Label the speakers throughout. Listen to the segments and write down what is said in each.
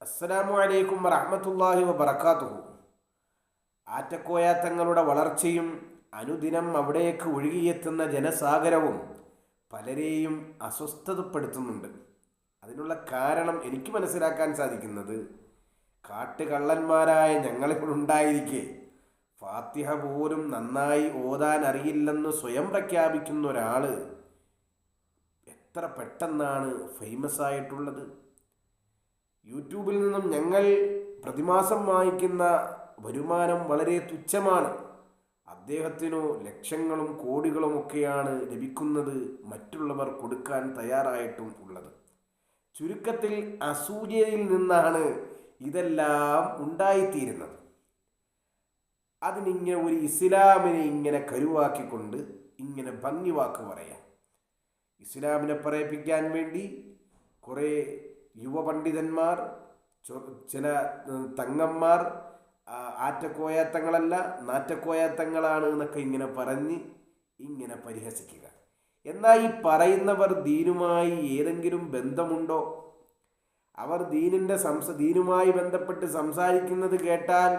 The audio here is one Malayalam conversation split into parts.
Speaker 1: അസ്സലാമു അലൈക്കും വറഹ്മത്തുള്ളാഹി വബറകാതുഹു. ആറ്റക്കോയ തങ്ങളുടെ വളർച്ചയും അനുദിനം അവിടേക്ക് ഒഴുകിയെത്തുന്ന ജനസാഗരവും പലരെയും അസ്വസ്ഥതപ്പെടുത്തുന്നുണ്ട്. അതിനുള്ള കാരണം എനിക്ക് മനസ്സിലാക്കാൻ സാധിക്കുന്നത്, കാട്ടുകള്ളന്മാരായ ഞങ്ങളിവിടുണ്ടായിരിക്കെ ഫാത്തിഹ പോലും നന്നായി ഓതാൻ അറിയില്ലെന്ന് സ്വയം പ്രഖ്യാപിക്കുന്ന ഒരാൾ എത്ര പെട്ടെന്നാണ് ഫേമസ് ആയിട്ടുള്ളത്. യൂട്യൂബിൽ നിന്നും ഞങ്ങൾ പ്രതിമാസം വാങ്ങിക്കുന്ന വരുമാനം വളരെ തുച്ഛമാണ്. അദ്ദേഹത്തിനു ലക്ഷങ്ങളും കോടികളുമൊക്കെയാണ് ലഭിക്കുന്നത്, മറ്റുള്ളവർ കൊടുക്കാൻ തയ്യാറായിട്ടും ഉള്ളത്. ചുരുക്കത്തിൽ അസൂയയിൽ നിന്നാണ് ഇതെല്ലാം ഉണ്ടായിത്തീരുന്നത്. അതിനിങ്ങനെ ഒരു ഇസ്ലാമിനെ ഇങ്ങനെ കരുവാക്കിക്കൊണ്ട് ഇങ്ങനെ ഭംഗി വാക്ക് പറയാം. ഇസ്ലാമിനെ പറയിപ്പിക്കാൻ വേണ്ടി കുറേ യുവപണ്ഡിതന്മാർ, ചില തങ്ങന്മാർ ആറ്റക്കോയാത്തങ്ങളല്ല നാറ്റക്കോയാത്തങ്ങളാണ് എന്നൊക്കെ ഇങ്ങനെ പറഞ്ഞ് ഇങ്ങനെ പരിഹസിക്കുക. എന്നാൽ ഈ പറയുന്നവർ ദീനുമായി ഏതെങ്കിലും ബന്ധമുണ്ടോ? അവർ ദീനുമായി ബന്ധപ്പെട്ട് സംസാരിക്കുന്നത് കേട്ടാൽ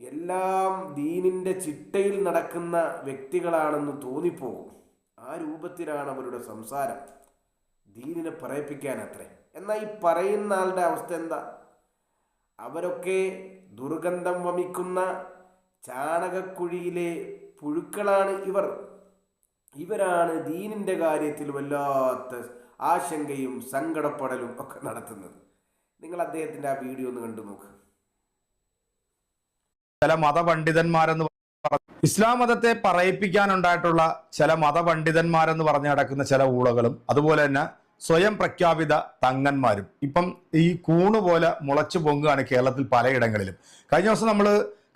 Speaker 1: എല്ലാം ദീനിൻ്റെ ചിട്ടയിൽ നടക്കുന്ന വ്യക്തികളാണെന്ന് തോന്നിപ്പോകും. ആ രൂപത്തിലാണ് അവരുടെ സംസാരം, ദീനിനെ പറയിപ്പിക്കാനത്രേ. എന്നാൽ ഈ പറയുന്ന ആളുടെ അവസ്ഥ എന്താ? അവരൊക്കെ ദുർഗന്ധം വമിക്കുന്ന ചാണകക്കുഴിയിലെ പുഴുക്കളാണ് ഇവരാണ് ദീനിൻ്റെ കാര്യത്തിൽ വല്ലാത്ത ആശങ്കയും സങ്കടപ്പെടലും ഒക്കെ നടത്തുന്നത്. നിങ്ങൾ അദ്ദേഹത്തിൻ്റെ ആ വീഡിയോ ഒന്ന് കണ്ടു നോക്ക്.
Speaker 2: ചില മതപണ്ഡിതന്മാരെന്ന് ഇസ്ലാം മതത്തെ പറയിപ്പിക്കാനുണ്ടായിട്ടുള്ള ചില മതപണ്ഡിതന്മാരെന്ന് പറഞ്ഞു നടക്കുന്ന ചില ഊളകളും, അതുപോലെ തന്നെ സ്വയം പ്രഖ്യാപിത തങ്ങന്മാരും ഇപ്പം ഈ കൂണ് പോലെ മുളച്ചു പൊങ്ങുകയാണ് കേരളത്തിൽ പലയിടങ്ങളിലും. കഴിഞ്ഞ ദിവസം നമ്മൾ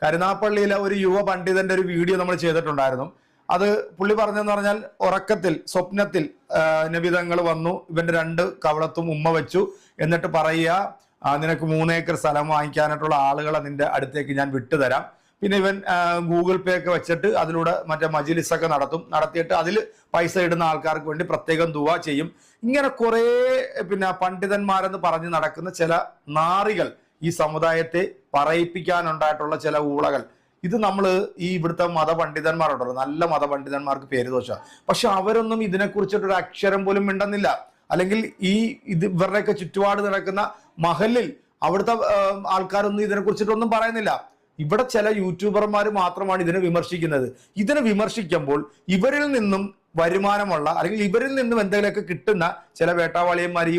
Speaker 2: കരുനാപ്പള്ളിയിലെ ഒരു യുവ പണ്ഡിതന്റെ ഒരു വീഡിയോ നമ്മൾ ചെയ്തിട്ടുണ്ടായിരുന്നു. അത് പുള്ളി പറഞ്ഞെന്ന് പറഞ്ഞാൽ, ഉറക്കത്തിൽ സ്വപ്നത്തിൽ നബിതങ്ങൾ വന്നു, ഇവന്റെ 2 കവളത്തും ഉമ്മ വെച്ചു, എന്നിട്ട് പറയുക, നിനക്ക് 3 ഏക്കർ സ്ഥലം വാങ്ങിക്കാനായിട്ടുള്ള ആളുകളെ നിന്റെ അടുത്തേക്ക് ഞാൻ വിട്ടുതരാം. പിന്നെ ഇവൻ ഗൂഗിൾ പേ ഒക്കെ വെച്ചിട്ട് അതിലൂടെ മറ്റേ മജ്‌ലിസൊക്കെ നടത്തിയിട്ട് അതിൽ പൈസ ഇടുന്ന ആൾക്കാർക്ക് വേണ്ടി പ്രത്യേകം ദുആ ചെയ്യും. ഇങ്ങനെ കുറേ പണ്ഡിതന്മാരെന്ന് പറഞ്ഞ് നടക്കുന്ന ചില നാറികൾ, ഈ സമുദായത്തെ പറയിപ്പിക്കാനുണ്ടായിട്ടുള്ള ചില ഊളകൾ. ഇത് നമ്മൾ ഈ ഇവിടുത്തെ മതപണ്ഡിതന്മാരുണ്ടല്ലോ, നല്ല മതപണ്ഡിതന്മാർക്ക് പേര് ദോഷ, പക്ഷെ അവരൊന്നും ഇതിനെക്കുറിച്ചിട്ടൊരു അക്ഷരം പോലും മിണ്ടുന്നില്ല. അല്ലെങ്കിൽ ഇവരുടെയൊക്കെ ചുറ്റുപാട് നടക്കുന്ന മഹലിൽ അവിടുത്തെ ആൾക്കാരൊന്നും ഇതിനെക്കുറിച്ചിട്ടൊന്നും പറയുന്നില്ല. ഇവിടെ ചില യൂട്യൂബർമാർ മാത്രമാണ് ഇതിനെ വിമർശിക്കുന്നത്. ഇതിനെ വിമർശിക്കുമ്പോൾ ഇവരിൽ നിന്നും വരുമാനമുള്ള, അല്ലെങ്കിൽ ഇവരിൽ നിന്നും എന്തെങ്കിലുമൊക്കെ കിട്ടുന്ന ചില വേട്ടാവാളിയന്മാർ ഈ